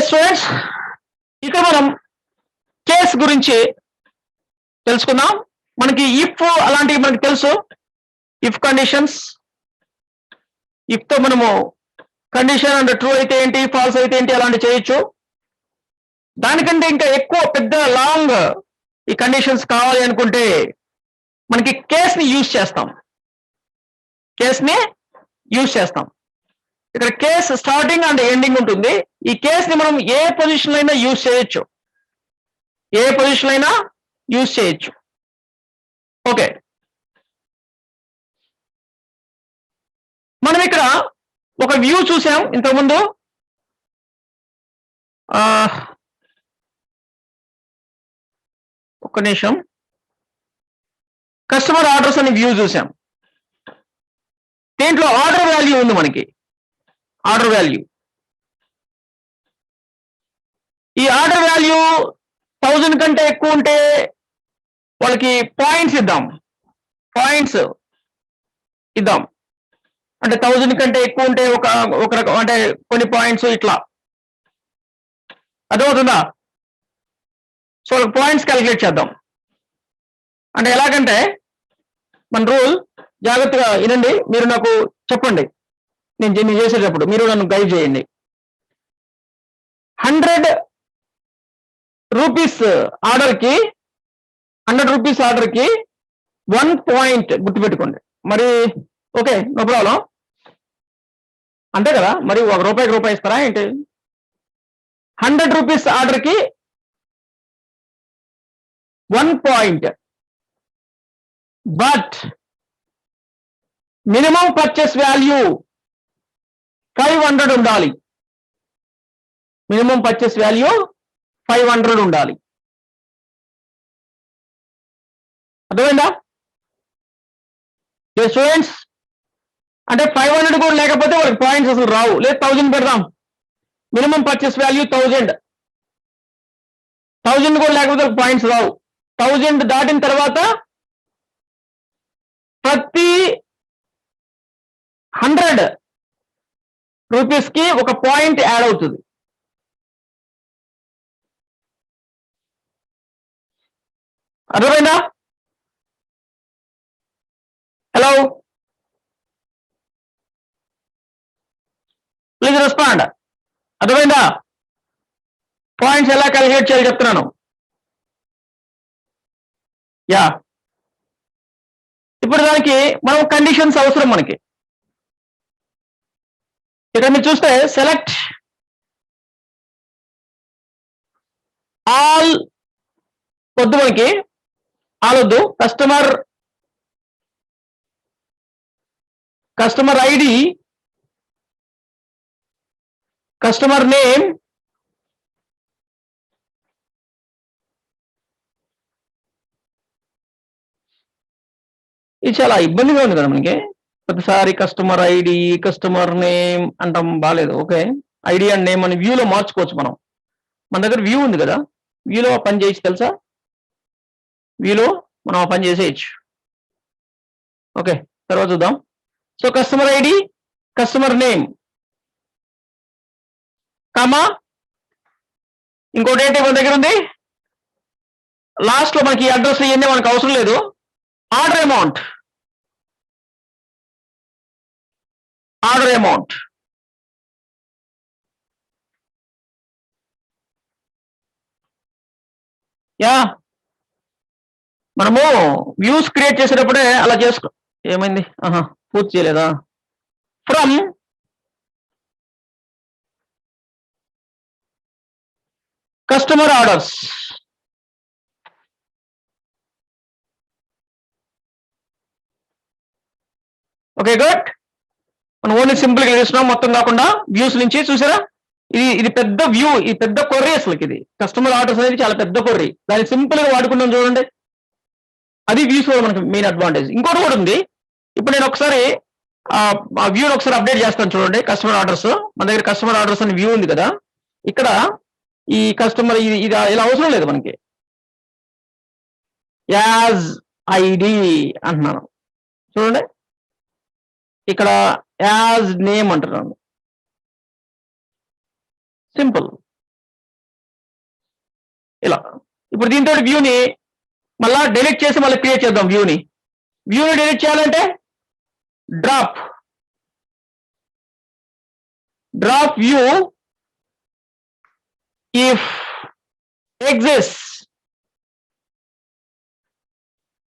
Students, ఇక్కడ మనం case గురించి తెలుసుకుందాం. మనకి ఇఫ్ అలాంటివి మనకి తెలుసు. ఇఫ్ కండిషన్స్, ఇఫ్ తో మనము కండిషన్ అండ్ ట్రూ అయితే ఏంటి, ఫాల్స్ అయితే ఏంటి అలాంటివి చేయొచ్చు. దానికంటే ఇంకా ఎక్కువ పెద్ద లాంగ్ ఈ కండిషన్స్ కావాలి అనుకుంటే మనకి కేస్ ని యూజ్ చేస్తాం. ఇక్కడ కేస్ స్టార్టింగ్ అండ్ ఎండింగ్ ఉంటుంది. ఈ కేస్ ని మనం ఏ పొజిషన్ అయినా యూజ్ చేయొచ్చు. ఓకే, మనం ఇక్కడ ఒక వ్యూ చూసాం ఇంతకుముందు. ఒక్క నిమిషం. కస్టమర్ ఆర్డర్స్ అనే వ్యూ చూసాం. దీంట్లో ఆర్డర్ వాల్యూ ఉంది. మనకి ఆర్డర్ వాల్యూ, ఈ ఆర్డర్ వాల్యూ 1000 కంటే ఎక్కువ ఉంటే వాళ్ళకి పాయింట్స్ ఇద్దాం. అంటే 1000 కంటే ఎక్కువ ఉంటే ఒక రకం అంటే కొన్ని పాయింట్స్ ఇట్లా అర్థమవుతుందా? సో పాయింట్స్ క్యాలిక్యులేట్ చేద్దాం. అంటే ఎలాగంటే మన రూల్ జాగ్రత్తగా వినండి. మీరు నాకు చెప్పండి, నేను చేసేటప్పుడు మీరు నన్ను గైడ్ చేయండి. 100 రూపీస్ ఆర్డర్కి 1 పాయింట్ గుర్తుపెట్టుకోండి. మరి ఓకే, నో ప్రాబ్లం, అంతే కదా. మరి ₹1కి రూపాయి ఇస్తారా ఏంటి? 100 రూపీస్ ఆర్డర్కి 1 point. But minimum purchase value 500 ఉండాలి. మినిమం పర్చేస్ వాల్యూ 500 ఉండాలి. అర్థమైందా స్టూడెంట్స్? అంటే 500 కూడా లేకపోతే వాళ్ళకి పాయింట్స్ అసలు రావు. లేదు 1000 పెడదాం. మినిమం పర్చేస్ వాల్యూ 1000 కూడా లేకపోతే పాయింట్స్ రావు. 1000 దాటిన తర్వాత ప్రతి 100 రూపీస్ కి ఒక పాయింట్ యాడ్ అవుతుంది. అర్థమైందా? Hello, please respond. అర్థమైందా? పాయింట్స్ ఎలా క్యాలిక్యులేట్ చేయాలి చెప్తున్నాను. యా, ఇప్పుడు దానికి మనం కండిషన్స్ అవసరం. మనకి ఇక్కడ మీరు చూస్తే సెలెక్ట్ ఆల్ వద్దు, మనకి ఆల్ వద్దు. కస్టమర్ ఐడి, కస్టమర్ నేమ్, ఇది చాలా ఇబ్బందిగా ఉంది కదా మనకి. ప్రతిసారి కస్టమర్ ఐడి, కస్టమర్ నేమ్ అంటాం, బాగాలేదు. ఓకే, ఐడి అండ్ నేమ్ అని వ్యూలో మార్చుకోవచ్చు మనం. మన దగ్గర వ్యూ ఉంది కదా, వ్యూలో పని చేయొచ్చు తెలుసా. వ్యూలో మనం ఆ పని చేసేయచ్చు. ఓకే, తర్వాత చూద్దాం. So customer ID, customer name, comma ఇంకోటి ఏంటి మన దగ్గర ఉంది, లాస్ట్ లో మనకి అడ్రస్ ఇవన్నీ మనకు అవసరం లేదు. ఆర్డర్ అమౌంట్, యా, మనము వ్యూస్ క్రియేట్ చేసేటప్పుడే అలా చేసుకో. ఏమైంది? పూర్తి చేయలేదా? From customer orders, okay good. మనం ఓన్లీ సింపుల్ గా చేస్తున్నాం, మొత్తం కాకుండా వ్యూస్ నుంచి. చూసారా, ఇది పెద్ద వ్యూ, ఇది పెద్ద కొర్రీ. అసలుకి ఇది కస్టమర్ ఆర్డర్స్ అనేది చాలా పెద్ద కొర్రీ. దాన్ని సింపుల్ గా వాడుకున్నాం చూడండి. అది వ్యూస్ మనకి మెయిన్ అడ్వాంటేజ్. ఇంకోటి కూడా ఉంది. ఇప్పుడు నేను ఒకసారి ఆ వ్యూని ఒకసారి అప్డేట్ చేస్తాను చూడండి. కస్టమర్ ఆర్డర్స్, మన దగ్గర కస్టమర్ ఆర్డర్స్ అని వ్యూ ఉంది కదా. ఇక్కడ ఈ కస్టమర్ ఇది ఇలా అవసరం లేదు మనకి. యాజ్ ఐడి అంటున్నాను చూడండి. ఇక్కడ యాజ్ నేమ్ అంటున్నాను. సింపుల్. ఇలా. ఇప్పుడు దీంతో వ్యూని మళ్ళా డిలీట్ చేసి మళ్ళీ క్రియేట్ చేద్దాం. వ్యూని డిలీట్ చేయాలంటే drop view if exists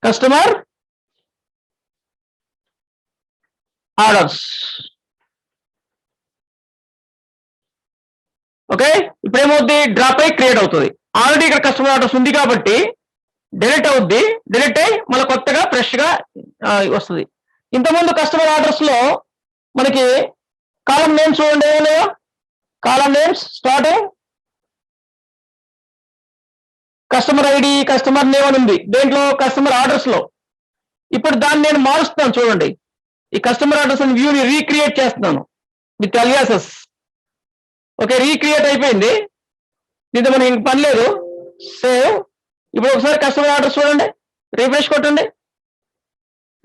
customer orders. Okay, ఇప్పుడు ఏమవుద్ది, డ్రాప్ అయి క్రియేట్ అవుతుంది. ఆల్రెడీ ఇక్కడ కస్టమర్ ఆర్డర్స్ ఉంది కాబట్టి డిలీట్ అవుద్ది. డిలీట్ అయ్యి మళ్ళీ కొత్తగా ఫ్రెష్ గా వస్తుంది. ఇంతకుముందు కస్టమర్ ఆర్డర్స్ లో మనకి కాలం నేమ్స్ చూడండి, ఏమో కాలం names starting customer ID, customer name అని ఉంది దేంట్లో, కస్టమర్ ఆర్డర్స్ లో. ఇప్పుడు దాన్ని నేను మారుస్తున్నాను చూడండి. ఈ కస్టమర్ ఆర్డర్స్ అని వ్యూని రీక్రియేట్ చేస్తున్నాను విత్ అలియాసెస్. ఓకే, రీక్రియేట్ అయిపోయింది. దీంతో మనకి ఇంక పని లేదు. సేవ్. ఇప్పుడు ఒకసారి కస్టమర్ ఆర్డర్స్ చూడండి, రీఫ్రెష్ కొట్టండి.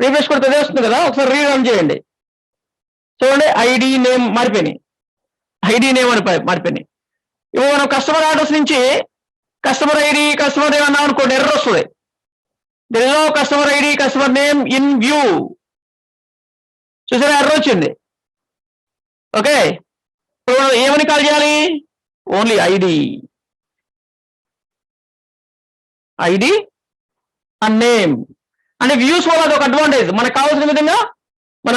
రీఫ్రెష్ కొడితే అదే వస్తుంది కదా. ఒకసారి రీరన్ చేయండి, చూడండి ఐడి నేమ్ మారిపోయినాయి. ఐడి నేమ్ అని మారిపోయినాయి. ఇప్పుడు మనం కస్టమర్ ఆర్డర్స్ నుంచి కస్టమర్ ఐడి, కస్టమర్ నేమ్ అన్నాం అనుకోండి, ఎర్రర్ వస్తుంది. there is no customer ID, customer name in view. చూసారా, ఎర్రర్ వచ్చింది. ఓకే, ఇప్పుడు ఏమని కాల్ చేయాలి, ఓన్లీ ఐడి అండ్ నేమ్. అంటే వ్యూస్ వల్ల అది ఒక అడ్వాంటేజ్. మనకు కావాల్సిన విధంగా మన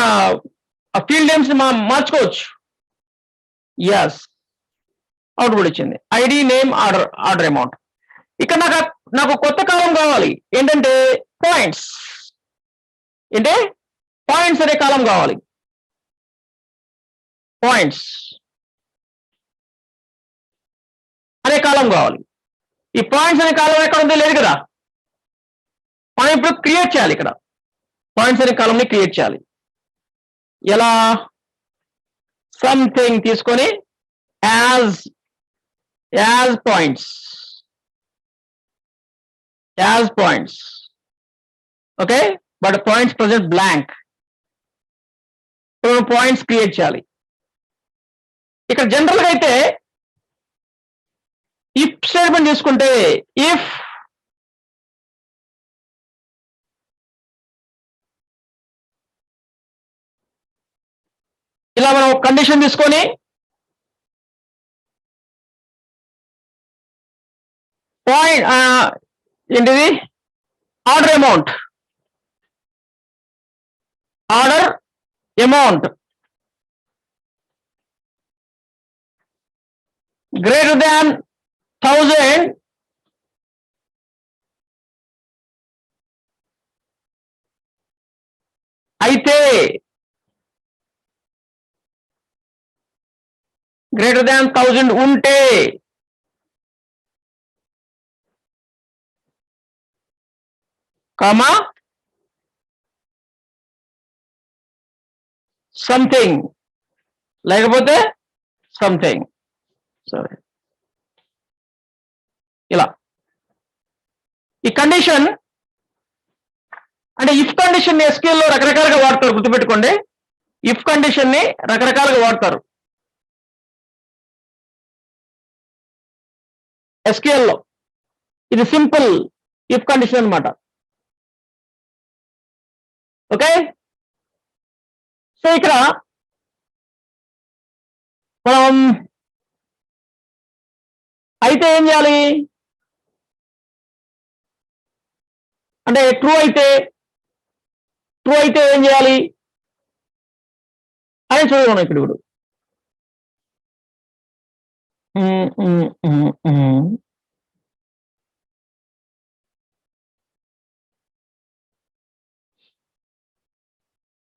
ఫీల్డ్ నేమ్స్ మార్చుకోవచ్చు. ఎస్, అవుట్పుట్ ఇచ్చింది ఐడి నేమ్ ఆర్డర్ అమౌంట్. ఇక్కడ నాకు కొత్త కాలం కావాలి, ఏంటంటే పాయింట్స్. ఏంటే పాయింట్స్ అనే కాలం కావాలి. పాయింట్స్ అనే కాలం కావాలి. ఈ పాయింట్స్ అనే కాలం ఎక్కడ ఉందో లేదు కదా. మనం ఇప్పుడు క్రియేట్ చేయాలి. ఇక్కడ పాయింట్స్ అనే కాలంని క్రియేట్ చేయాలి. ఎలా, సంథింగ్ తీసుకొని as points. Okay, but points present blank. Points create చేయాలి. ఇక్కడ జనరల్ గా అయితే ఇఫ్ స్టేట్మెంట్ తీసుకుంటే, ఇఫ్ ఇలా మనం కండిషన్ తీసుకొని పాయింట్ ఏంటిది, ఆర్డర్ అమౌంట్ గ్రేటర్ దాన్ 1000 అయితే, గ్రేటర్ దాన్ 1000 ఉంటే, కామా సంథింగ్, లేకపోతే సంథింగ్. సరే, ఇలా ఈ కండిషన్ అంటే ఇఫ్ కండిషన్ ఎస్క్యూఎల్ లో రకరకాలుగా వాడతారు, గుర్తుపెట్టుకోండి. ఇఫ్ కండిషన్ ని రకరకాలుగా వాడతారు ఎస్క్యూఎల్ లో. ఇది సింపుల్ ఇఫ్ కండిషన్ అన్నమాట. ఓకే, సో ఇక్కడ మనం అయితే ఏం చేయాలి అంటే ట్రూ అయితే ఏం చేయాలి అని చూడమను. ఇప్పుడు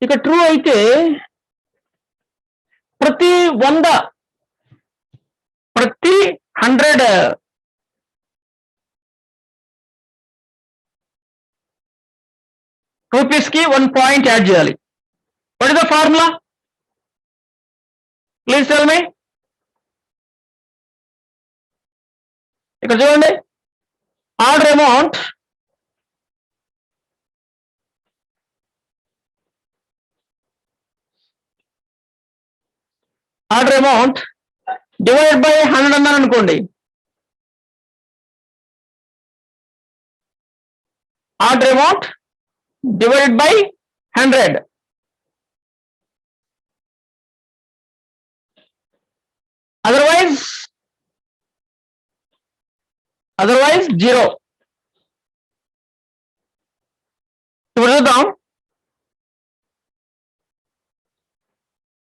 ఇక ట్రూ అయితే ప్రతి 100 రూపీస్ కి 1 పాయింట్ యాడ్ చేయాలి. What is the formula, please tell me. ఇక్కడ చూడండి, ఆర్డర్ అమౌంట్ డివైడెడ్ బై 100 అన్నాను అనుకోండి. Order amount divided by 100. Otherwise 0. ఇప్పుడు చూద్దాం.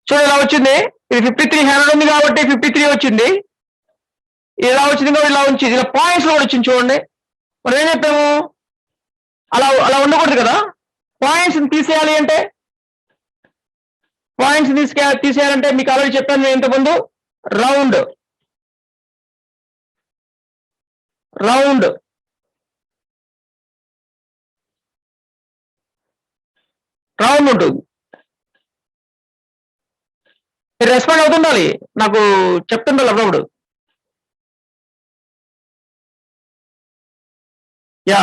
చూడు ఇలా వచ్చింది. ఇది 53 100 ఉంది కాబట్టి 53 వచ్చింది. ఇలా వచ్చింది కాబట్టి ఇలా వచ్చింది. ఇలా పాయింట్స్ కూడా వచ్చింది చూడండి. మనం ఏం చెప్పాము, అలా అలా ఉండకూడదు కదా. పాయింట్స్ తీసేయాలి అంటే, పాయింట్స్ తీసేయాలంటే మీకు ఆల్రెడీ చెప్పాను నేను ఇంతకుముందు, రౌండ్ రౌండ్ రౌండ్ ఉంటుంది. మీరు రెస్పాండ్ అవుతుండాలి, నాకు చెప్తుండాలి అప్పుడప్పుడు. యా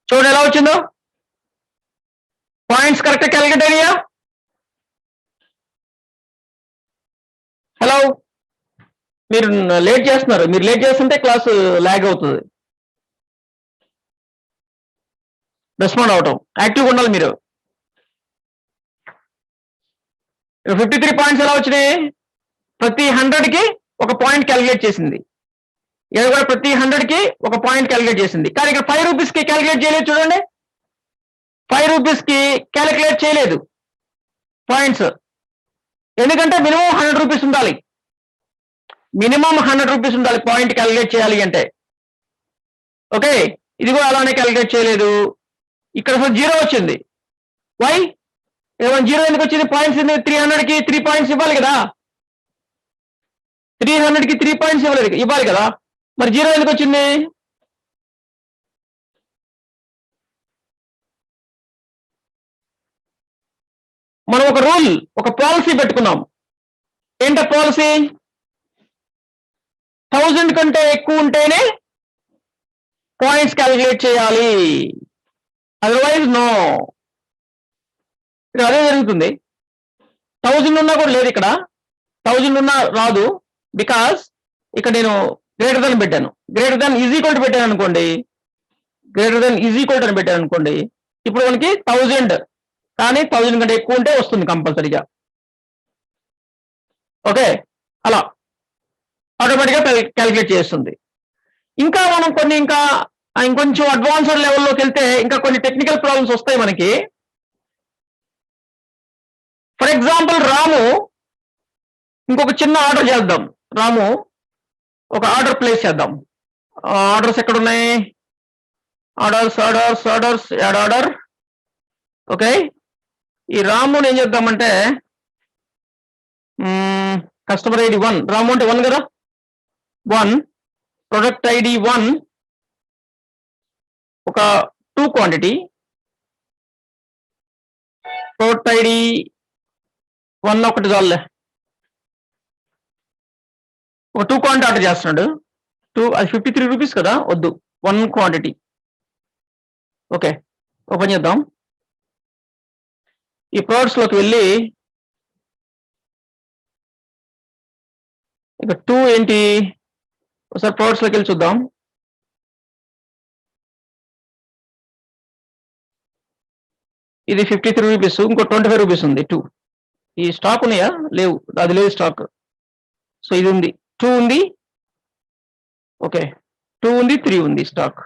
చూడండి ఎలా వచ్చిందో. పాయింట్స్ కరెక్ట్ క్యాలిక్యులేట్ అయ్యా. హలో, మీరు లేట్ చేస్తున్నారు. మీరు లేట్ చేస్తుంటే క్లాస్ లాగ్ అవుతుంది. రెస్పాండ్ అవటం, యాక్టివ్గా ఉండాలి మీరు. 53 పాయింట్స్ ఎలా వచ్చినాయి? ప్రతి 100కి ఒక పాయింట్ క్యాలిక్యులేట్ చేసింది. ఇది కూడా ప్రతి 100కి ఒక పాయింట్ క్యాలిక్యులేట్ చేసింది. కానీ ఇక్కడ 5 రూపీస్కి క్యాలిక్యులేట్ చేయలేదు. చూడండి, 5 రూపీస్కి క్యాలిక్యులేట్ చేయలేదు పాయింట్స్. ఎందుకంటే మినిమం 100 రూపీస్ ఉండాలి. మినిమం 100 రూపీస్ ఉండాలి పాయింట్ క్యాలిక్యులేట్ చేయాలి అంటే. ఓకే, ఇది కూడా అలానే క్యాలిక్యులేట్ చేయలేదు. ఇక్కడ అసలు 0 వచ్చింది. వై? ఏమైనా 0 ఎందుకు వచ్చింది? పాయింట్స్ 300కి 3 పాయింట్స్ ఇవ్వాలి కదా. 300కి 3 పాయింట్స్ ఇవ్వాలి కదా. మరి 0 ఎందుకు వచ్చింది? మనం ఒక రూల్, ఒక పాలసీ పెట్టుకున్నాం. ఏంట పాలసీ? 1000 కంటే ఎక్కువ ఉంటేనే పాయింట్స్ క్యాలిక్యులేట్ చేయాలి, అదర్వైజ్ నో. ఇక్కడ అదే జరుగుతుంది. 1000 ఉన్నా కూడా లేదు, ఇక్కడ 1000 ఉన్నా రాదు. బికాస్ ఇక్కడ నేను గ్రేటర్ దెన్ పెట్టాను. Greater than is equal to పెట్టాను అనుకోండి, greater than is equal to అని పెట్టాను అనుకోండి. ఇప్పుడు మనకి 1000, కానీ 1000 కంటే ఎక్కువ ఉంటే వస్తుంది కంపల్సరీగా. ఓకే, అలా ఆటోమేటిక్గా క్యాలిక్యులేట్ చేస్తుంది. ఇంకా మనం కొన్ని ఇంకొంచెం అడ్వాన్స్డ్ లెవెల్లోకి వెళ్తే ఇంకా కొన్ని టెక్నికల్ ప్రాబ్లమ్స్ వస్తాయి మనకి. ఫర్ ఎగ్జాంపుల్, రాము ఇంకొక చిన్న ఆర్డర్ చేద్దాం. రాము ఒక ఆర్డర్ ప్లేస్ చేద్దాం. ఆర్డర్స్ ఎక్కడ ఉన్నాయి? Orders orders orders add order. Okay, ఈ రాముని ఏం చేద్దామంటే కస్టమర్ ఐడి 1, రాము అంటే 1 కదా. 1 ప్రొడక్ట్ ఐడి 1 ఒక 2 క్వాంటిటీ. ప్రొడక్ట్ ఐడి 1 ఒకటి చాలులే. ఒక 2 క్వాంటిటీ ఆర్డర్ చేస్తున్నాడు. 2 అది 53 రూపీస్ కదా, వద్దు, 1 క్వాంటిటీ. ఓకే, ఓపెన్ చేద్దాం. ఈ ప్రోడక్ట్స్లోకి వెళ్ళి ఇక 2 ఏంటి, ఒకసారి ప్రోడక్ట్స్లోకి వెళ్ళి చూద్దాం. ఇది 53 రూపీస్, ఇంకో 25 రూపీస్ ఉంది. 2 ఈ స్టాక్ ఉన్నాయా? లేవు, అది లేదు స్టాక్. సో ఇది ఉంది, 2 ఉంది. ఓకే, 2 ఉంది, 3 ఉంది స్టాక్.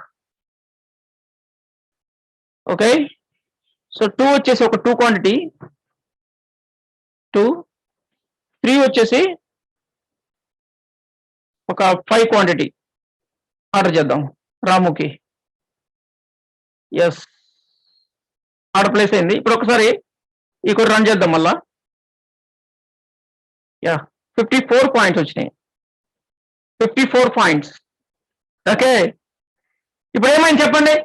ఓకే, సో 2 వచ్చేసి ఒక 2 క్వాంటిటీ, 2. 3 వచ్చేసి ఒక 5 క్వాంటిటీ ఆర్డర్ చేద్దాం రాముకి. ఎస్, ఆర్డర్ ప్లేస్ అయింది. ఇప్పుడు ఒకసారి ఈ కూడా రన్ చేద్దాం మళ్ళా. యా, 54 పాయింట్స్ వచ్చినాయి. 54 పాయింట్స్. ఓకే, ఇప్పుడు ఏమైంది చెప్పండి?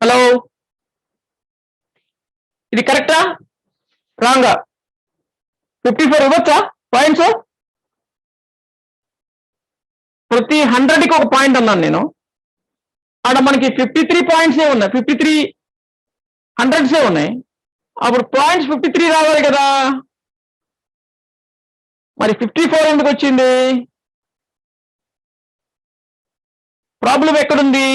హలో, ఇది కరెక్టా రాంగా? 54 ఇవ్వచ్చా పాయింట్స్? ప్రతి 100కి ఒక పాయింట్ అన్నాను నేను. ఆడ మనకి 53 పాయింట్సే ఉన్నాయి, 53 హండ్రెడ్సే ఉన్నాయి. అప్పుడు పాయింట్స్ 53 రావాలి కదా. మరి 54 ఎందుకు వచ్చింది? ప్రాబ్లం ఎక్కడుంది?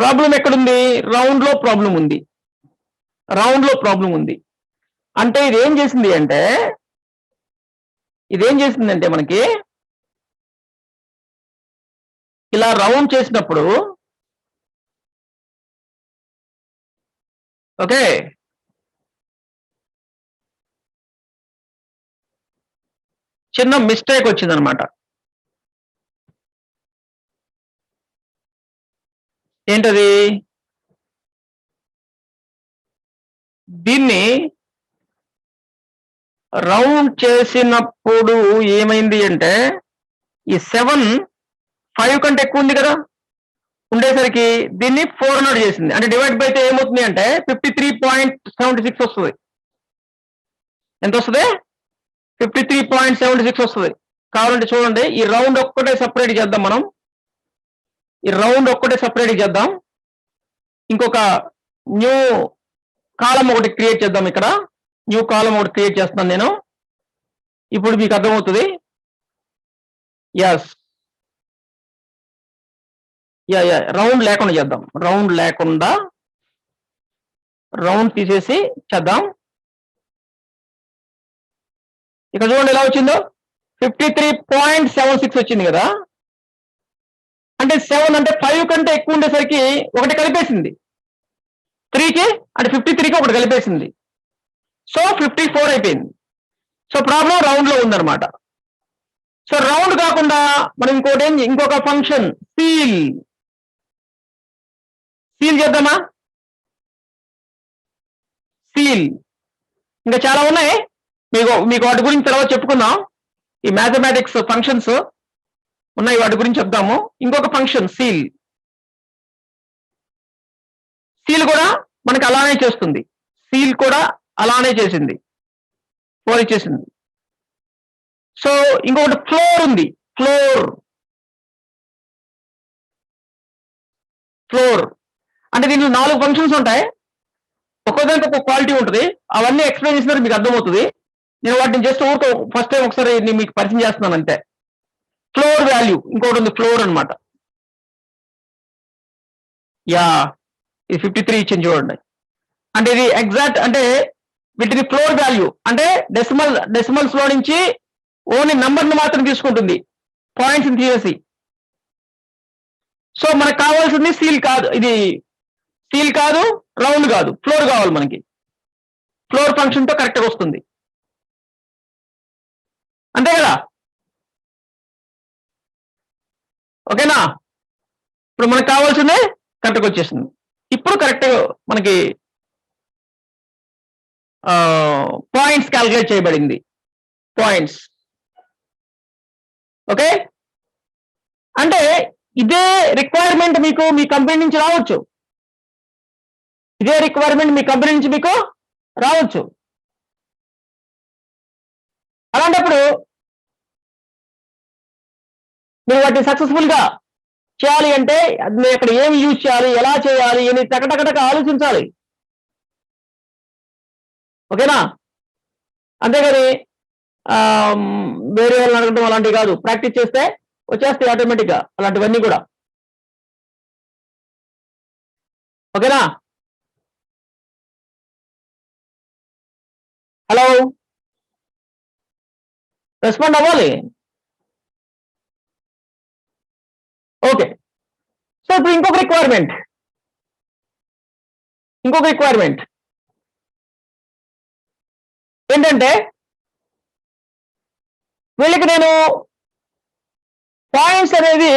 ప్రాబ్లం ఎక్కడుంది? రౌండ్ లో ప్రాబ్లం ఉంది. రౌండ్ లో ప్రాబ్లం ఉంది. అంటే ఇదేం చేసిందంటే మనకి ఇలా రౌండ్ చేసినప్పుడు ఓకే, చిన్న మిస్టేక్ వచ్చిందనమాట. ఏంటది? దీన్ని రౌండ్ చేసినప్పుడు ఏమైంది అంటే ఈ 7 5 కంటే ఎక్కువ ఉంది కదా, ఉండేసరికి దీన్ని 400 చేసింది. అంటే డివైడ్ బై అయితే ఏమవుతుంది అంటే 53.76 వస్తుంది. ఎంత వస్తుంది? 53.76 వస్తుంది. కావాలంటే చూడండి, ఈ రౌండ్ ఒక్కటే సపరేట్ చేద్దాం మనం. ఈ రౌండ్ ఒక్కటే సపరేట్ చేద్దాం. ఇంకొక న్యూ కాలం ఒకటి క్రియేట్ చేద్దాం. ఇక్కడ న్యూ కాలం ఒకటి క్రియేట్ చేస్తున్నాను నేను. ఇప్పుడు మీకు అర్థమవుతుంది. ఎస్, రౌండ్ లేకుండా చేద్దాం. రౌండ్ లేకుండా రౌండ్ తీసేసి చేద్దాం. ఇక్కడ చూడండి ఎలా వచ్చిందో, 53.76 వచ్చింది కదా. అంటే 7 అంటే 5 కంటే ఎక్కువ ఉండేసరికి ఒకటి కలిపేసింది 3కి, అంటే 53కి ఒకటి కలిపేసింది. సో 54 అయిపోయింది. సో ప్రాబ్లం రౌండ్ లో ఉందన్నమాట. సో రౌండ్ కాకుండా మనం ఇంకొక ఫంక్షన్ సీల్ చేద్దామా? సీల్ ఇంకా చాలా ఉన్నాయి. మీకు వాటి గురించి తర్వాత చెప్పుకుందాం. ఈ మ్యాథమెటిక్స్ ఫంక్షన్స్ ఉన్నాయి, వాటి గురించి చెప్దాము. ఇంకొక ఫంక్షన్ సీల్ కూడా మనకి అలానే చేస్తుంది. సీల్ కూడా అలానే చేసింది, 4 ఇచ్చేసింది. సో ఇంకొకటి ఫ్లోర్ ఉంది. ఫ్లోర్ అంటే దీంట్లో 4 ఫంక్షన్స్ ఉంటాయి. ఒక్కొక్కదానికి ఒక క్వాలిటీ ఉంటుంది. అవన్నీ ఎక్స్ప్లెయిన్ చేసినప్పుడు మీకు అర్థమవుతుంది. నేను వాటిని జస్ట్ ఫస్ట్ టైం ఒకసారి మీకు పరిచయం చేస్తున్నాను అంతే. ఫ్లోర్ వాల్యూ ఇంకోటి ఉంది, ఫ్లోర్ అనమాట. ఇది 53 ఇచ్చింది చూడండి. అంటే ఇది ఎగ్జాక్ట్, అంటే వీటిని ఫ్లోర్ వాల్యూ అంటే డెసిమల్స్ లో నుంచి ఓన్లీ నంబర్ని మాత్రం తీసుకుంటుంది, పాయింట్స్ తీసేసి. సో మనకు కావాల్సింది సీల్ కాదు, ఇది సీల్ కాదు, రౌండ్ కాదు, ఫ్లోర్ కావాలి మనకి. ఫ్లోర్ ఫంక్షన్ తో కరెక్ట్గా వస్తుంది, అంతే కదా? ఓకేనా? ఇప్పుడు మనకు కావాల్సిందే కరెక్ట్గా వచ్చేసింది. ఇప్పుడు కరెక్ట్ మనకి పాయింట్స్ క్యాలిక్యులేట్ చేయబడింది. Points okay. అంటే ఇదే రిక్వైర్మెంట్ మీకు మీ కంపెనీ నుంచి రావచ్చు. ఇదే రిక్వైర్మెంట్ మీ కంపెనీ నుంచి మీకు రావచ్చు. అలాంటప్పుడు మీరు వాటిని సక్సెస్ఫుల్ గా చేయాలి అంటే మీరు అక్కడ ఏమి యూజ్ చేయాలి, ఎలా చేయాలి అని టకటకటక ఆలోచించాలి. ఓకేనా? అంతేగాని వేరే వాళ్ళని అడగడం అలాంటివి కాదు. ప్రాక్టీస్ చేస్తే వచ్చేస్తాయి ఆటోమేటిక్గా అలాంటివన్నీ కూడా. ఓకేనా? హలో, రెస్పాండ్ అవ్వాలి. ఓకే. సో ఇప్పుడు ఇంకొక రిక్వైర్మెంట్ ఏంటంటే వీళ్ళకి నేను పాయింట్స్ అనేది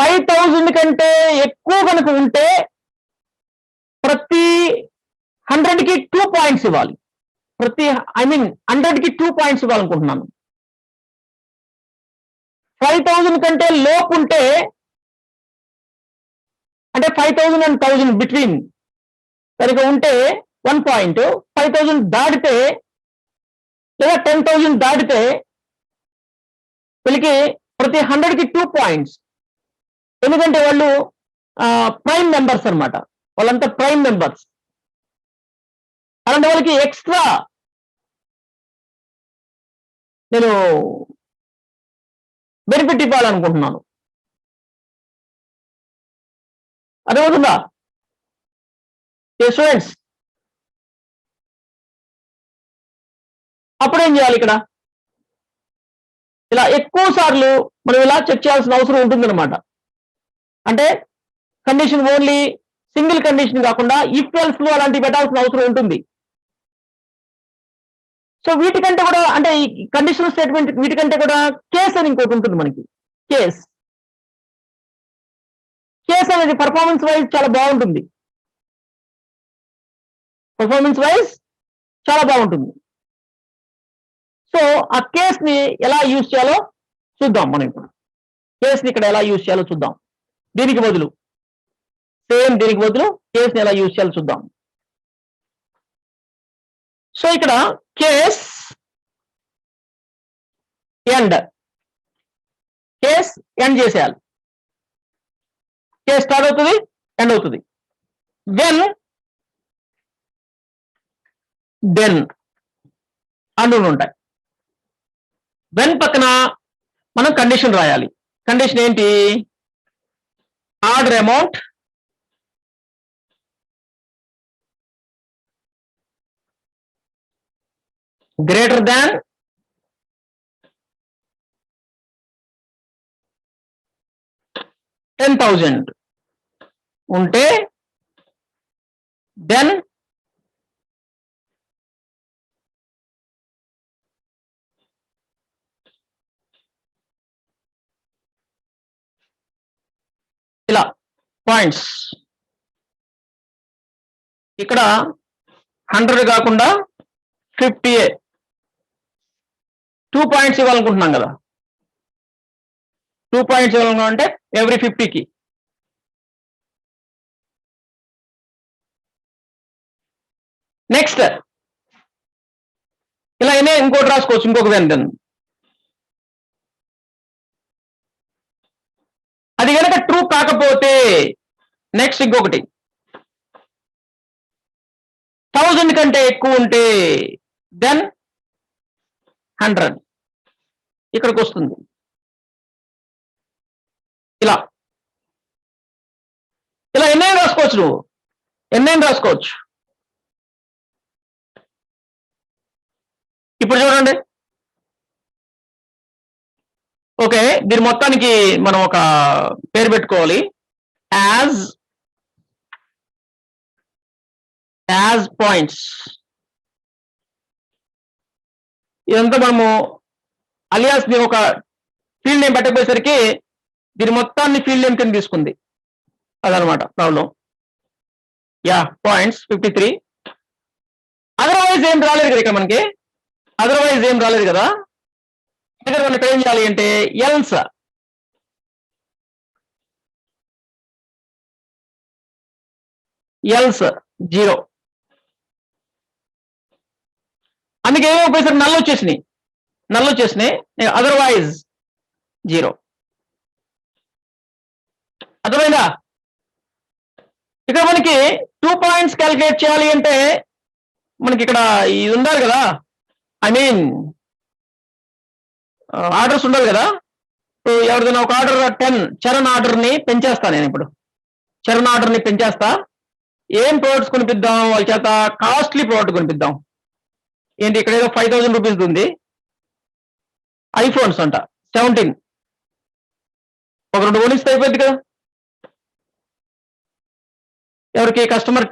5000 కంటే ఎక్కువ కనుక ఉంటే ప్రతి 100కి 2 పాయింట్స్ ఇవ్వాలి. 100కి 2 పాయింట్స్ ఇవ్వాలనుకుంటున్నాను. 5000 కంటే లోపు ఉంటే, అంటే 5000 and 1000 బిట్వీన్ కనుక ఉంటే 1 పాయింట్. 5000 దాటితే లేదా 10,000 దాటితే వీళ్ళకి ప్రతి 100కి 2 పాయింట్స్. ఎందుకంటే వాళ్ళు ప్రైమ్ మెంబర్స్ అనమాట, వాళ్ళంతా ప్రైమ్ మెంబర్స్. అలాంటి వాళ్ళకి ఎక్స్ట్రా నేను బెనిఫిట్ ఇవ్వాలనుకుంటున్నాను. అర్థమవుతుందా స్టూడెంట్స్? అప్పుడు ఏం చేయాలి? ఇక్కడ ఇలా ఎక్కువ సార్లు మనం ఇలా చెక్ చేయాల్సిన అవసరం ఉంటుందన్నమాట. అంటే కండిషన్ ఓన్లీ సింగిల్ కండిషన్ కాకుండా ఇఫ్ ఎల్స్ లో అలాంటివి పెట్టాల్సిన అవసరం ఉంటుంది. సో వీటికంటే కూడా అంటే ఈ కండిషనల్ స్టేట్మెంట్ వీటికంటే కూడా కేస్ అని ఇంకోటి ఉంటుంది మనకి. కేస్ అనేది పర్ఫార్మెన్స్ వైజ్ చాలా బాగుంటుంది. పర్ఫార్మెన్స్ వైజ్ చాలా బాగుంటుంది. సో ఆ కేస్ ని ఎలా యూజ్ చేయాలో చూద్దాం. మనం ఇప్పుడు కేస్ ని ఇక్కడ ఎలా యూజ్ చేయాలో చూద్దాం. దీనికి బదులు కేస్ ని ఎలా యూజ్ చేయాలో చూద్దాం. సో ఇక్కడ కేస్ ఎండ్ చేసేయాలి. కేస్ స్టార్ట్ అవుతుంది, ఎండ్ అవుతుంది. దెన్ అండూలు ఉంటాయి. వెన్ పక్కన మనం కండిషన్ రాయాలి. కండిషన్ ఏంటి? ఆర్డర్ అమౌంట్ గ్రేటర్ దాన్ 10,000 ఉంటే దెన్ ఇలా పాయింట్స్ ఇక్కడ 100 కాకుండా 50 2 పాయింట్స్ ఇవ్వాలనుకుంటున్నాం కదా. 2 పాయింట్స్ ఇవ్వాలనుకుంటే ఎవ్రీ 50కి. నెక్స్ట్ ఇలా అయినా ఇంకోటి రాసుకోవచ్చు, ఇంకొక వెన్. అది కనుక ట్రూ కాకపోతే నెక్స్ట్ ఇంకొకటి 1000 కంటే ఎక్కువ ఉంటే దెన్ 100 ఇక్కడికి వస్తుంది. ఇలా ఎన్నైనా రాసుకోవచ్చు. నువ్వు ఎన్నైనా రాసుకోవచ్చు. ఇప్పుడు చూడండి. ఓకే, దీని మొత్తానికి మనం ఒక పేరు పెట్టుకోవాలి. As points. ఇదంతా మనము అలియాస్ ని ఒక ఫీల్డ్ నేమ్ పెట్టకపోయేసరికి దీని మొత్తాన్ని ఫీల్డ్ నేమ్ కింద తీసుకుంది. అదనమాట ప్రాబ్లం. పాయింట్స్ 53. అదర్వైజ్ ఏం రాలేదు కదా ఇక్కడ మనకి. అదర్వైజ్ ఏం రాలేదు కదా. ఇక్కడ మనం ఏం చేయాలి అంటే ఎల్స్ ఎల్స్ 0. అందుకే ఏమో పోయేసరికి నల్ వచ్చేసినాయి. అదర్వైజ్ 0. అర్థమైందా? ఇక్కడ మనకి 2 పాయింట్స్ క్యాలిక్యులేట్ చేయాలి అంటే మనకి ఇక్కడ ఇది ఉండాలి కదా. ఐ మీన్ ఆర్డర్స్ ఉండాలి కదా. ఎవరిదైనా ఒక ఆర్డర్ 10 చరణ్ ఆర్డర్ ని పెంచేస్తా. నేను ఇప్పుడు చరణ్ ఆర్డర్ ని పెంచేస్తా. ఏం ప్రోడక్ట్స్ కొనిపిద్దాం వాళ్ళ చేత? కాస్ట్లీ ప్రోడక్ట్ కొనిపిద్దాం. ఏంటి ఇక్కడ ఏదో 5,000 రూపీస్ ఉంది. ఐఫోన్స్ అంట 17. ఒక 2 కొనిస్తే అయిపోద్ది కదా. ఎవరికి? కస్టమర్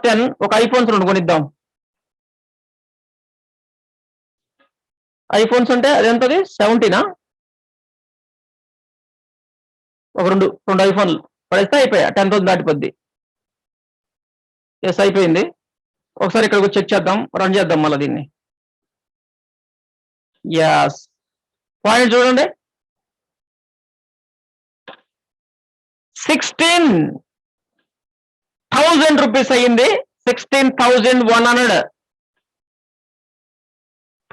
10 ఒక ఐఫోన్స్ 2 కొనిద్దాం. ఐఫోన్స్ అంటే అదెంతది? 17. ఒక 2 ఐఫోన్లు పడేస్తే అయిపోయా. 10,000 దాటిపోద్ది. ఎస్, అయిపోయింది. ఒకసారి ఇక్కడ చెక్ చేద్దాం, రన్ చేద్దాం మళ్ళీ దీన్ని. యాస్, పాయింట్ చూడండి. 16,000 రూపీస్ అయ్యింది. 16,100.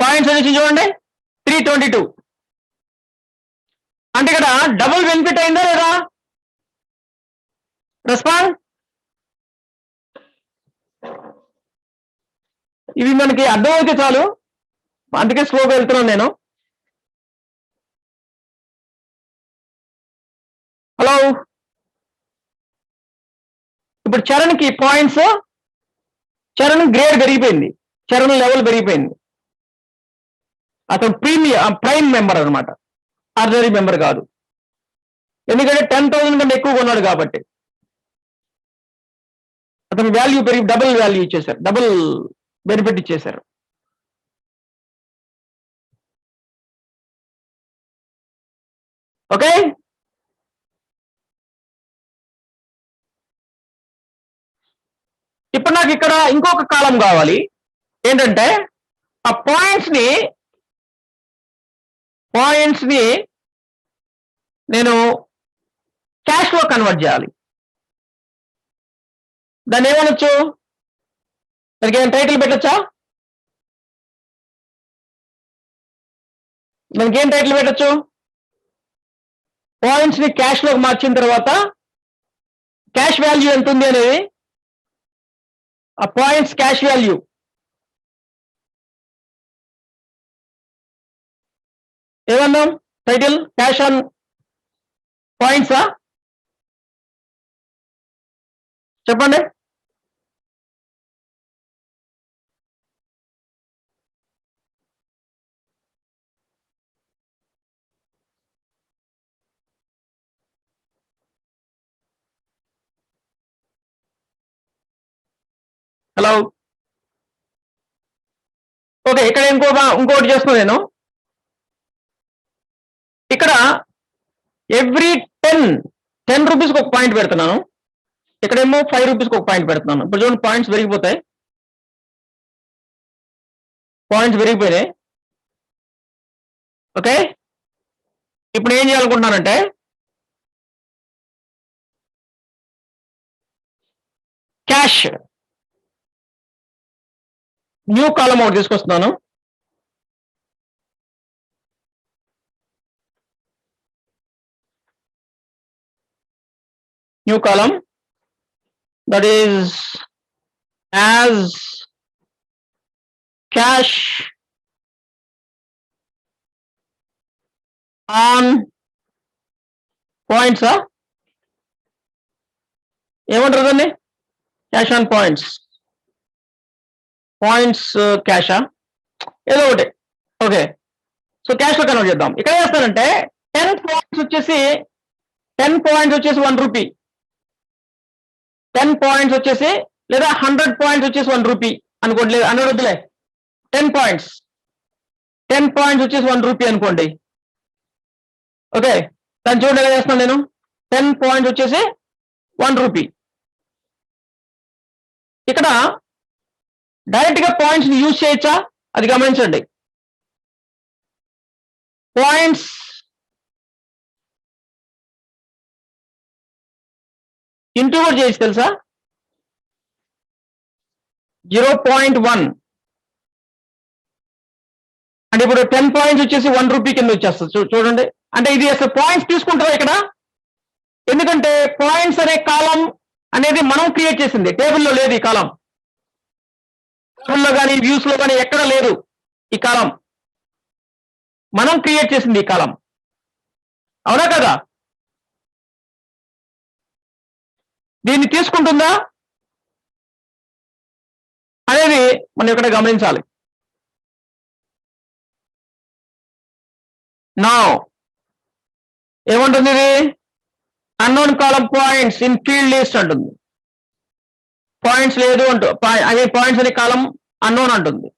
పాయింట్స్ అనేసి చూడండి 322. అంటే ఇక్కడ డబుల్ బెనిఫిట్ అయిందా లేదా? రెస్పాండ్. ఇవి మనకి అర్థమైతే చాలు, అందుకే స్లోగా వెళ్తున్నాను నేను. హలో, ఇప్పుడు చరణ్కి పాయింట్స్, చరణ్ గ్రేడ్ పెరిగిపోయింది, చరణ్ లెవెల్ పెరిగిపోయింది. అతను ప్రైమ్ మెంబర్ అనమాట, ఆర్డినరీ మెంబర్ కాదు. ఎందుకంటే 10,000 కంటే ఎక్కువ కొన్నాడు కాబట్టి అతను వాల్యూ పెరిగి డబుల్ వాల్యూ ఇచ్చేశారు, డబుల్ బెనిఫిట్ ఇచ్చేశారు. ఓకే, ఇప్పుడు నాకు ఇక్కడ ఇంకొక కాలం కావాలి. ఏంటంటే ఆ పాయింట్స్ ని నేను క్యాష్ లో కన్వర్ట్ చేయాలి. దాన్ని ఏమనొచ్చు, దానికి ఏమైనా టైటిల్ పెట్టచ్చా? దానికి ఏం టైటిల్ పెట్టచ్చు? పాయింట్స్ ని క్యాష్ లోకి మార్చిన తర్వాత క్యాష్ వాల్యూ ఎంత ఉంది అనేది, ఆ పాయింట్స్ క్యాష్ వాల్యూ ఏమన్నాం? టైటిల్ క్యాష్ ఆన్ పాయింట్సా? చెప్పండి. హలో, ఓకే, ఇక్కడ ఇంకోటి చేస్తున్నాను నేను. ఇక్కడ ఎవ్రీ 10 రూపీస్కి ఒక పాయింట్ పెడుతున్నాను, ఇక్కడేమో 5 రూపీస్కి ఒక పాయింట్ పెడుతున్నాను. ఇప్పుడు చూడండి, పాయింట్స్ పెరిగిపోతాయి, పాయింట్స్ పెరిగిపోయినాయి. ఓకే, ఇప్పుడు ఏం చేయాలనుకుంటున్నానంటే క్యాష్ న్యూ కాలం ఒకటి తీసుకొస్తున్నాను. New column that is as cash on points. ఏమంటారు దాన్ని? క్యాష్ ఆన్ పాయింట్స్, పాయింట్స్ క్యాషా, ఏదో ఒకటి. ఓకే, సో క్యాష్ లో కన్వర్ట్ చేద్దాం. ఇక్కడ చేస్తానంటే 10 పాయింట్స్ వచ్చేసి 1 రూపీ, 10 పాయింట్స్ వచ్చేసి, లేదా 100 పాయింట్స్ వచ్చేసి 1 రూపీ అనుకోండి, లేదా 100 వద్దులే, 10 పాయింట్స్ వచ్చేసి 1 రూపీ అనుకోండి. ఓకే, దాన్ని చూడండి ఎలా చేస్తున్నాను నేను. 10 పాయింట్స్ వచ్చేసి 1 రూపీ. ఇక్కడ డైరెక్ట్ గా పాయింట్స్ ని యూజ్ చేయొచ్చా, అది గమనించండి. పాయింట్స్ ఇంటూ కూడా చేయొచ్చు తెలుసా, 0.1 అంటే ఇప్పుడు 10 పాయింట్స్ వచ్చేసి 1 రూపీ కింద వచ్చేస్తుంది. చూడండి, అంటే ఇది అసలు పాయింట్స్ తీసుకుంటారా ఇక్కడ? ఎందుకంటే పాయింట్స్ అనే కాలం అనేది మనం క్రియేట్ చేసింది, టేబుల్లో లేదు ఈ కాలం. టేబుల్లో కానీ వ్యూస్ లో కానీ ఎక్కడ లేదు ఈ కాలం, మనం క్రియేట్ చేసింది ఈ కాలం. అవునా కదా? దీన్ని తీసుకుంటుందా అనేది మనం ఇక్కడ గమనించాలి. నా ఏమంటుంది ఇది? Unknown column points in field list అంటుంది. పాయింట్స్ లేదు అంటూ, అదే పాయింట్స్ అనే కాలం అన్నోన్ అంటుంది.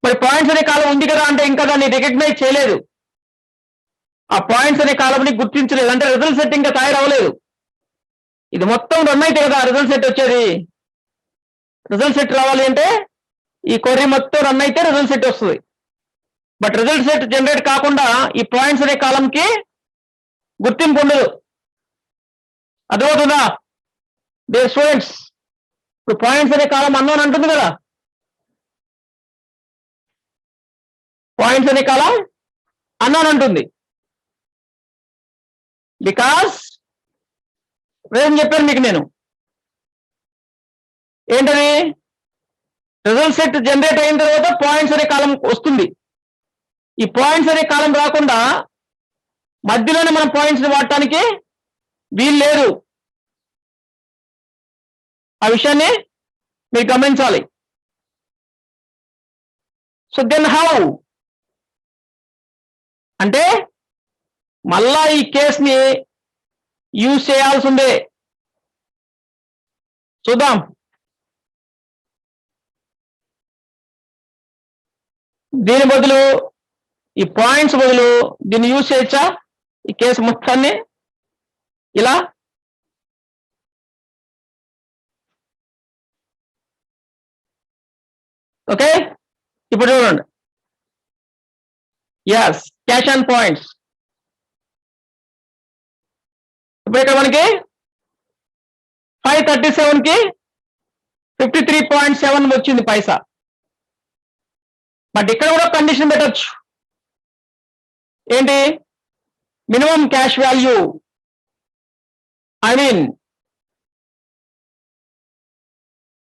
మరి పాయింట్స్ అనే కాలం ఉంది కదా అంటే ఇంకా దాన్ని రికగ్నైజ్ చేయలేదు, ఆ పాయింట్స్ అనే కాలంని గుర్తించలేదు, అంటే రిజల్ట్ సెట్ ఇంకా తయారవ్వలేదు. ఇది మొత్తం రన్ అయితే కదా రిజల్ట్ సెట్ వచ్చేది. రిజల్ట్ సెట్ రావాలి అంటే ఈ క్వరీ మొత్తం రన్ అయితే రిజల్ట్ సెట్ వస్తుంది. బట్ రిజల్ట్ సెట్ జనరేట్ కాకుండా ఈ పాయింట్స్ అనే కాలంకి గుర్తింపు ఉండదు. అర్థమవుతుందా డియర్ స్టూడెంట్స్? ఇప్పుడు పాయింట్స్ అనే కాలం అన్నోన్ అంటుంది కదా, పాయింట్స్ అనే కాలం అన్నోన్ అంటుంది. బికాస్ ఏం చెప్పాను మీకు నేను, ఏంటది? రిజల్ట్ సెట్ జనరేట్ అయిన తర్వాత పాయింట్స్ అనే కాలం వస్తుంది. ఈ పాయింట్స్ అనే కాలం రాకుండా మధ్యలోనే మనం పాయింట్స్ ని వాడటానికి వీలు లేదు. ఆ విషయాన్ని మీరు గమనించాలి. సో దెన్ హౌ అంటే మళ్ళా ఈ కేసుని యూజ్ చేయాల్సి ఉంది. చూద్దాం. దీని బదులు ఈ పాయింట్స్ బదులు దీన్ని యూజ్ చేయొచ్చా? ఈ కేసు మొత్తాన్ని ఇలా ఓకే. ఇప్పుడు చూడండి. Yes, cash and points. ఇప్పుడు ఇక్కడ మనకి 537 కి 53.7 వచ్చింది పైసా. బట్ ఇక్కడ కూడా కండిషన్ పెట్టచ్చు. ఏంటి? Minimum cash value, I mean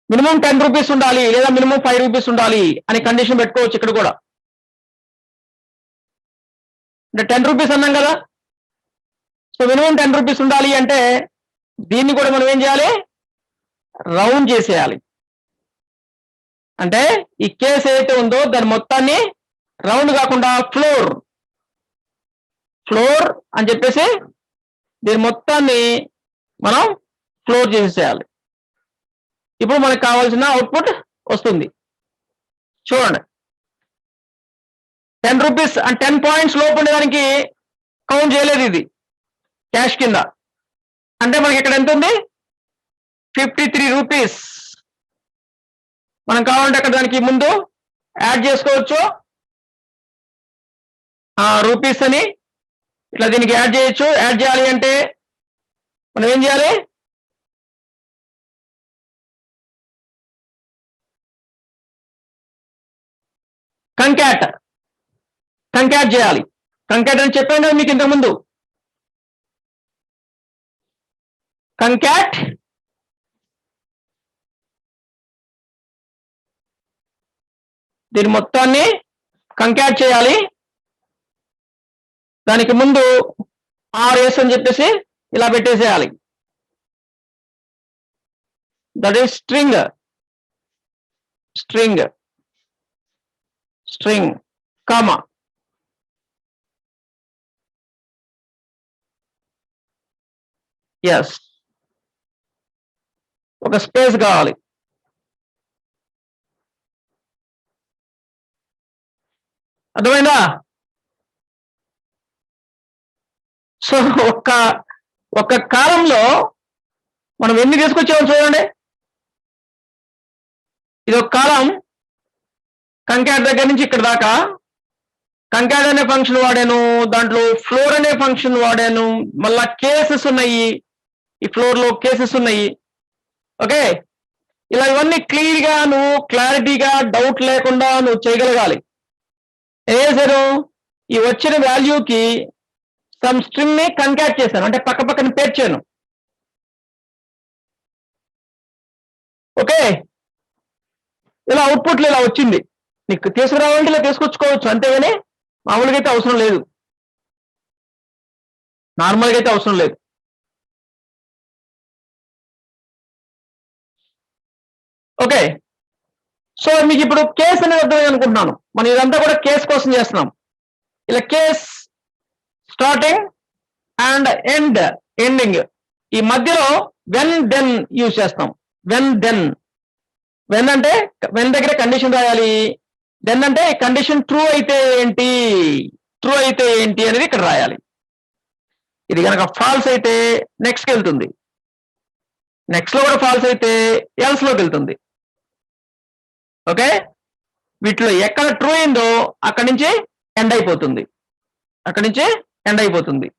minimum 10 rupees ఉండాలి లేదా మినిమం 5 రూపీస్ ఉండాలి అని కండిషన్ పెట్టుకోవచ్చు ఇక్కడ కూడా. అంటే 10 రూపీస్ అన్నాం కదా, సో మినిమం 10 రూపీస్ ఉండాలి అంటే దీన్ని కూడా మనం ఏం చేయాలి? రౌండ్ చేసేయాలి. అంటే ఈ కేసు ఏదైతే ఉందో దాని మొత్తాన్ని రౌండ్ కాకుండా ఫ్లోర్ అని చెప్పేసి దీని మొత్తాన్ని మనం ఫ్లోర్ చేసేయాలి. ఇప్పుడు మనకు కావాల్సిన అవుట్పుట్ వస్తుంది. చూడండి, 10 రూపీస్ అండ్ 10 పాయింట్స్ లోపు ఉండేదానికి కౌంట్ చేయలేదు ఇది క్యాష్ కింద. అంటే మనకి ఇక్కడ ఎంత ఉంది? 53 రూపీస్. మనం కావాలంటే అక్కడ దానికి ముందు యాడ్ చేసుకోవచ్చు. రూపీస్ అని ఇట్లా దీనికి యాడ్ చేయొచ్చు. యాడ్ చేయాలి అంటే మనం ఏం చేయాలి? కంకాట్ చేయాలి. కంకాట్ అని చెప్పాను కదా మీకు ఇంతకుముందు. కంకాట్ దీని మొత్తాన్ని కంకాట్ చేయాలి. దానికి ముందు RS అని చెప్పేసి ఇలా పెట్టేసేయాలి. That is string comma. Yes, ఒక స్పేస్ కావాలి. అర్థమైందా? సో ఒక్క కాలంలో మనం ఎన్ని తీసుకొచ్చామో చూడండి. ఇది ఒక కాలం, కంకాట్ దగ్గర నుంచి ఇక్కడ దాకా కంకాట్ అనే ఫంక్షన్ వాడాను, దాంట్లో ఫ్లోర్ అనే ఫంక్షన్ వాడాను, మళ్ళా కేసెస్ ఉన్నాయి, ఈ ఫ్లోర్ లో కేసెస్ ఉన్నాయి. ఓకే, ఇలా ఇవన్నీ క్లియర్ గా నువ్వు క్లారిటీగా డౌట్ లేకుండా నువ్వు చేయగలగాలి. ఏసారు ఈ వచ్చిన వాల్యూకి సమ్ స్ట్రింగ్ ని కంకాట్ చేశాను, అంటే పక్క పక్కన పేర్చాను. ఓకే, ఇలా అవుట్పుట్లు ఇలా వచ్చింది. నీకు తీసుకురావాలంటే ఇలా తీసుకొచ్చుకోవచ్చు, అంతేగాని మామూలుగా అయితే అవసరం లేదు, నార్మల్గా అయితే అవసరం లేదు. ఓకే, సో మీకు ఇప్పుడు కేస్ అనేది అర్థమైంది అనుకుంటున్నాను. మనం ఇదంతా కూడా కేస్ కోసం చేస్తున్నాం. ఇలా కేస్ స్టార్టింగ్ అండ్ ఎండింగ్, ఈ మధ్యలో వెన్ దెన్ యూజ్ చేస్తాం. వెన్ అంటే వెన్ దగ్గర కండిషన్ రాయాలి. దెన్ అంటే కండిషన్ ట్రూ అయితే ఏంటి అనేది ఇక్కడ రాయాలి. ఇది కనుక ఫాల్స్ అయితే నెక్స్ట్కి వెళ్తుంది, నెక్స్ట్ లో కూడా ఫాల్స్ అయితే ఎల్స్ లోకి వెళ్తుంది. ఓకే, వీటిలో ఎక్కడ ట్రూ అయిందో అక్కడి నుంచి ఎండ్ అయిపోతుంది,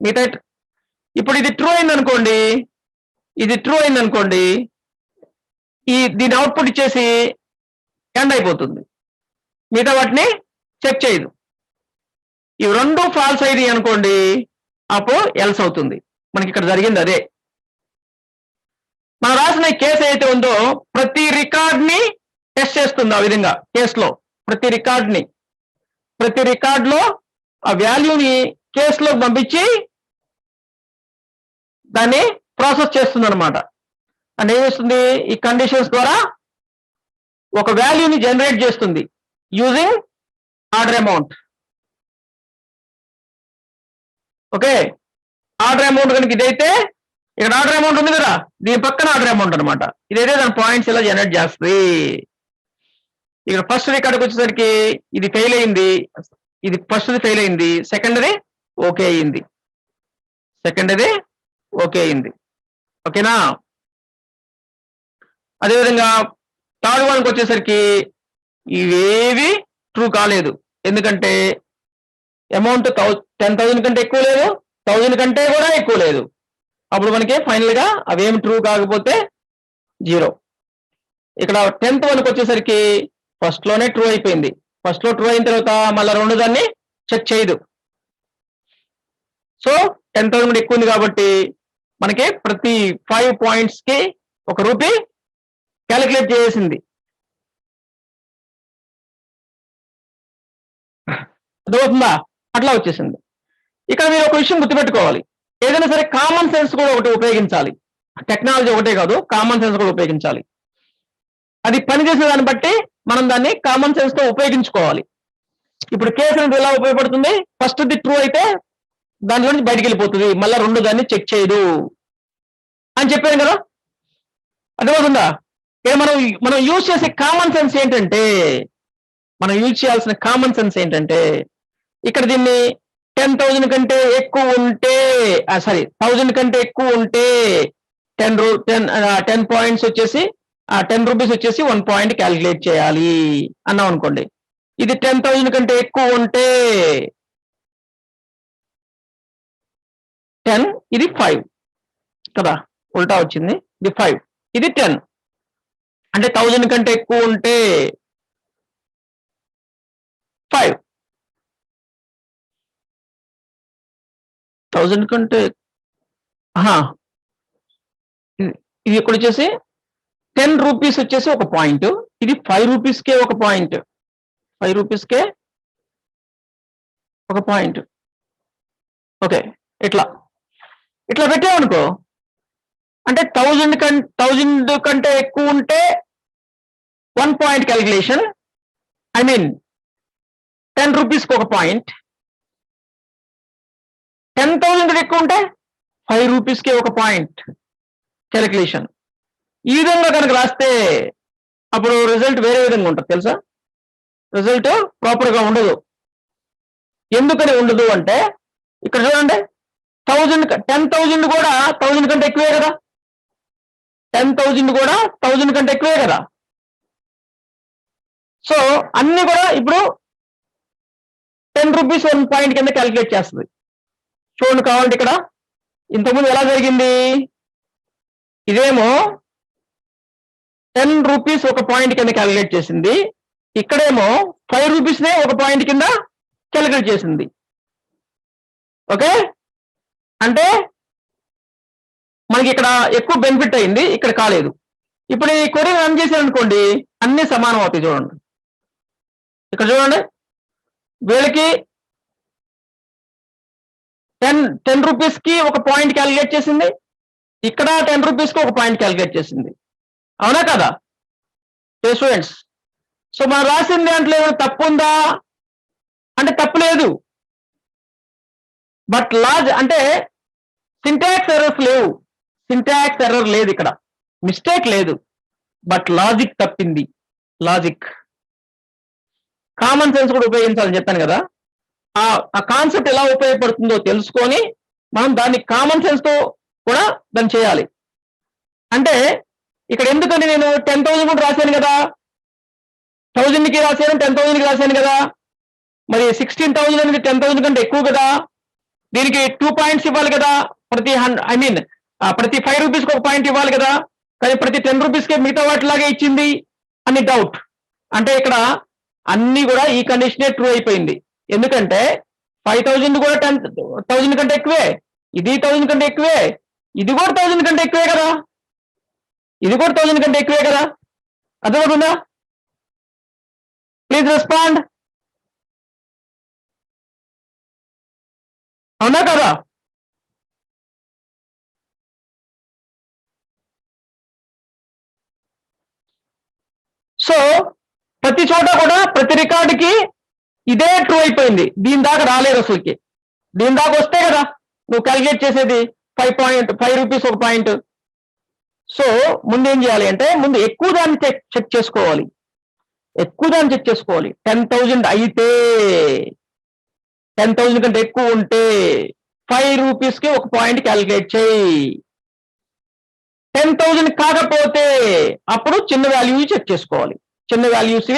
మిగతా ఇప్పుడు ఇది ట్రూ అయిందనుకోండి, దీని అవుట్పుట్ ఇచ్చేసి ఎండ్ అయిపోతుంది, మిగతా వాటిని చెక్ చేయదు. ఇవి రెండు ఫాల్స్ అయింది అనుకోండి, అప్పుడు ఎల్స్ అవుతుంది. మనకి ఇక్కడ జరిగింది అదే. మనం రాసిన కేసు అయితే ఉందో ప్రతి రికార్డ్ ని టెస్ట్ చేస్తుంది. ఆ విధంగా కేసులో ప్రతి రికార్డ్ లో ఆ వాల్యూని కేసులో పంపించి దాన్ని ప్రాసెస్ చేస్తుంది అనమాట. అంటే ఏమిస్తుంది, ఈ కండిషన్స్ ద్వారా ఒక వాల్యూని జనరేట్ చేస్తుంది using order amount. Okay, order amount కనుక ఇదైతే ఇక్కడ ఆర్డర్ అమౌంట్ ఉంది కదా, దీని పక్కన ఆర్డర్ అమౌంట్ అనమాట. ఇదైతే దాని పాయింట్స్ ఇలా జనరేట్ చేస్తుంది. ఇక్కడ ఫస్ట్ రికార్డ్కి వచ్చేసరికి ఇది ఫెయిల్ అయింది, ఇది ఫస్ట్ది ఫెయిల్ అయింది, సెకండ్ది ఓకే అయింది, ఓకేనా. అదేవిధంగా థర్డ్ వన్కి వచ్చేసరికి ఇవేవి ట్రూ కాలేదు, ఎందుకంటే అమౌంట్ 10,000 కంటే ఎక్కువ లేదు, 1000 కంటే కూడా ఎక్కువ లేదు. అప్పుడు మనకి ఫైనల్ గా అవేమి ట్రూ కాకపోతే 0. ఇక్కడ 10th వన్కి వచ్చేసరికి ఫస్ట్ లోనే ట్రూ అయిపోయింది. ఫస్ట్ లో ట్రూ అయిన తర్వాత మళ్ళీ రెండు దాన్ని చెక్ చేయదు. సో 10,000 కూడా ఎక్కువ ఉంది కాబట్టి మనకి ప్రతి 5 పాయింట్స్ కి ₹1 క్యాలిక్యులేట్ చేసింది. అర్థమవుతుందా? అట్లా వచ్చేసింది. ఇక్కడ మీరు ఒక విషయం గుర్తుపెట్టుకోవాలి, ఏదైనా సరే కామన్ సెన్స్ కూడా ఒకటి ఉపయోగించాలి. టెక్నాలజీ ఒకటే కాదు, కామన్ సెన్స్ కూడా ఉపయోగించాలి. అది పనిచేసే దాన్ని బట్టి మనం దాన్ని కామన్ సెన్స్ తో ఉపయోగించుకోవాలి. ఇప్పుడు కేసు అనేది ఎలా ఉపయోగపడుతుంది, ఫస్ట్ ది ట్రూ అయితే దాంట్లో నుంచి బయటికి వెళ్ళిపోతుంది, మళ్ళీ రెండు దాన్ని చెక్ చేయదు అని చెప్పాను కదా. అర్థమవుతుందా? మనం యూజ్ చేసే కామన్ సెన్స్ ఏంటంటే, మనం యూజ్ చేయాల్సిన కామన్ సెన్స్ ఏంటంటే, ఇక్కడ దీన్ని 10,000 కంటే ఎక్కువ ఉంటే 1,000 కంటే ఎక్కువ ఉంటే 10 పాయింట్స్ వచ్చేసి ₹10 వచ్చేసి 1 పాయింట్ క్యాలిక్యులేట్ చేయాలి అన్నాం అనుకోండి. ఇది 10,000 కంటే ఎక్కువ ఉంటే 10, ఇది 5 కదా, ఉల్టా వచ్చింది. ఇది 5, ఇది 10. అంటే 1000 కంటే ఎక్కువ ఉంటే 5, 1000 కంటే ఇది ఇక్కడ వచ్చేసి ₹10 వచ్చేసి ఒక పాయింట్, ఇది ₹5కే ఒక పాయింట్, ₹5కే ఒక పాయింట్. ఓకే, ఇట్లా పెట్టామనుకో, అంటే 1000 కంటే ఎక్కువ ఉంటే 1 పాయింట్ క్యాలిక్యులేషన్, ఐ మీన్ ₹10కి ఒక పాయింట్. 10,000 ఎక్కువ ఉంటే ₹5కే ఒక పాయింట్ క్యాలిక్యులేషన్. ఈ విధంగా కనుక రాస్తే అప్పుడు రిజల్ట్ వేరే విధంగా ఉంటుంది తెలుసా. రిజల్ట్ ప్రాపర్ గా ఉండదు. ఎందుకని ఉండదు అంటే, ఇక్కడ చూడండి, 10,000 కూడా 1000 కంటే ఎక్కువే కదా, 10,000 కూడా 1000 కంటే ఎక్కువే కదా. సో అన్ని కూడా ఇప్పుడు ₹10 1 పాయింట్ కింద క్యాలిక్యులేట్ చేస్తుంది. చూడండి కావాలంటే ఇక్కడ ఇంతకుముందు ఎలా జరిగింది, ఇదేమో ₹10 ఒక పాయింట్ కింద క్యాలిక్యులేట్ చేసింది, ఇక్కడేమో ₹5నే ఒక పాయింట్ కింద క్యాలిక్యులేట్ చేసింది. ఓకే, అంటే మనకి ఇక్కడ ఎక్కువ బెనిఫిట్ అయింది, ఇక్కడ కాలేదు. ఇప్పుడు ఈ క్వరీ రన్ చేశాను అనుకోండి, అన్ని సమానం అవుతాయి. చూడండి ఇక్కడ చూడండి, వీళ్ళకి ₹10కి ఒక పాయింట్ క్యాలిక్యులేట్ చేసింది, ఇక్కడ ₹10కి ఒక పాయింట్ క్యాలిక్యులేట్ చేసింది. అవునా కదా స్టూడెంట్స్? సో మనం రాసిన దాంట్లో ఏమైనా తప్పు ఉందా అంటే తప్పు లేదు. బట్ అంటే సింటాక్స్ ఎర్రర్స్ లేవు, సింటాక్స్ ఎర్రర్ లేదు, ఇక్కడ మిస్టేక్ లేదు, బట్ లాజిక్ తప్పింది. లాజిక్, కామన్ సెన్స్ కూడా ఉపయోగించాలని చెప్పాను కదా. ఆ కాన్సెప్ట్ ఎలా ఉపయోగపడుతుందో తెలుసుకొని మనం దాన్ని కామన్ సెన్స్ తో కూడా దాన్ని చేయాలి. అంటే ఇక్కడ ఎందుకని నేను 10,000 కూడా రాశాను కదా, 1000కి రాశాను, 10,000కి రాశాను కదా, మరి 16,000 అనేది 10,000 కంటే ఎక్కువ కదా, దీనికి 2 పాయింట్స్ ఇవ్వాలి కదా, ప్రతి ₹5కి ఒక పాయింట్ ఇవ్వాలి కదా, కానీ ప్రతి ₹10కే మిగతా వాటిలాగే ఇచ్చింది అని డౌట్. అంటే ఇక్కడ అన్ని కూడా ఈ కండిషనే ట్రూ అయిపోయింది. ఎందుకంటే 5,000 కూడా 10,000 కంటే ఎక్కువే, ఇది 1000 కంటే ఎక్కువే, ఇది కూడా 1000 కంటే ఎక్కువే కదా. ఇది కూడా 1000 కంటే ఎక్కువే కదా, అర్థమవుతుందా? Please respond. అవునా కదా? సో ప్రతి చోట కూడా ప్రతి రికార్డుకి ఇదే ట్రూ అయిపోయింది, దీని దాకా రాలేదు అసలుకి. దీని దాకా వస్తే కదా నువ్వు క్యాలిక్యులేట్ చేసేది 5 రూపీస్ ఒక పాయింట్. సో ముందు ఏం చేయాలి అంటే, ముందు ఎక్కువ దాన్ని చెక్ చేసుకోవాలి, ఎక్కువ దాన్ని చెక్ చేసుకోవాలి. 10,000 అయితే, 10,000 కంటే ఎక్కువ ఉంటే 5 రూపీస్కి ఒక పాయింట్ క్యాలిక్యులేట్ చేయి. 10,000 కాకపోతే అప్పుడు చిన్న వాల్యూ చెక్ చేసుకోవాలి, చిన్న వాల్యూస్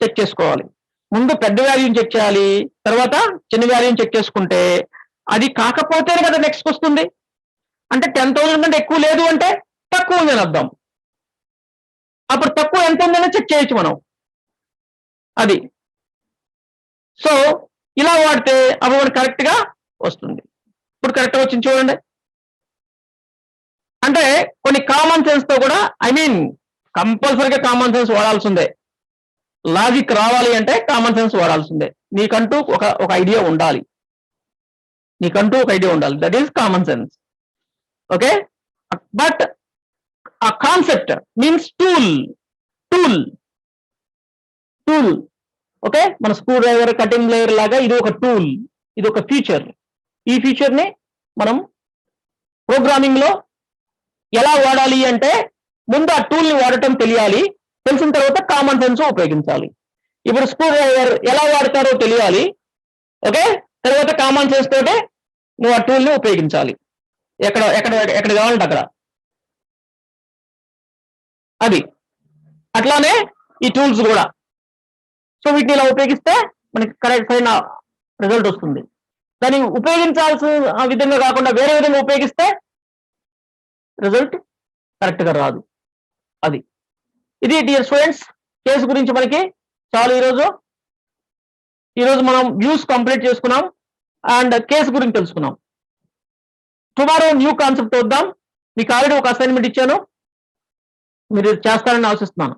చెక్ చేసుకోవాలి. ముందు పెద్ద వాల్యూని చెక్ చేయాలి, తర్వాత చిన్న వాల్యూని చెక్ చేసుకుంటే అది కాకపోతేనే కదా నెక్స్ట్ వస్తుంది. అంటే 10,000 కంటే ఎక్కువ లేదు అంటే తక్కువ ఉందని అర్థం. అప్పుడు తక్కువ ఎంత ఉందని చెక్ చేయొచ్చు మనం. అది సో ఇలా వాడితే అప్పుడు మనకు కరెక్ట్ గా వస్తుంది. ఇప్పుడు కరెక్ట్ గా వచ్చింది చూడండి. అంటే కొన్ని కామన్ సెన్స్ తో కూడా, ఐ మీన్ కంపల్సరీగా కామన్ సెన్స్ వాడాల్సిందే. లాజిక్ రావాలి అంటే కామన్ సెన్స్ వాడాల్సిందే. నీకంటూ ఒక ఐడియా ఉండాలి, నీకంటూ ఒక ఐడియా ఉండాలి, that is common sense. Okay, but ఆ కాన్సెప్ట్ మీన్స్ టూల్. ఓకే, మన స్క్రూ డ్రైవర్, కటింగ్ లేయర్ లాగా ఇది ఒక టూల్, ఇది ఒక ఫీచర్. ఈ ఫీచర్ ని మనం ప్రోగ్రామింగ్ లో ఎలా వాడాలి అంటే, ముందు ఆ టూల్ ని వాడటం తెలియాలి, తెలిసిన తర్వాత కామన్ సెన్స్ ఉపయోగించాలి. ఇప్పుడు స్క్రూ డ్రైవర్ ఎలా వాడతారో తెలియాలి, ఓకే, తర్వాత కామన్ సెన్స్ తోటే నువ్వు ఆ టూల్ ని ఉపయోగించాలి, ఎక్కడ కావాలంటే అక్కడ. అది అట్లానే ఈ టూల్స్ కూడా. సో వీటిని ఇలా ఉపయోగిస్తే మనకి కరెక్ట్ అయిన రిజల్ట్ వస్తుంది. దాన్ని ఉపయోగించాల్సిన విధంగా కాకుండా వేరే విధంగా ఉపయోగిస్తే రిజల్ట్ కరెక్ట్ గా రాదు. అది ఇది డియర్ స్టూడెంట్స్, కేసు గురించి మనకి చాలు. ఈరోజు మనం వ్యూస్ కంప్లీట్ చేసుకున్నాం అండ్ కేసు గురించి తెలుసుకున్నాం. టుమారో న్యూ కాన్సెప్ట్ వద్దాం. మీకు ఆల్రెడీ ఒక అసైన్మెంట్ ఇచ్చాను, మీరు చేస్తారని ఆశిస్తున్నాను.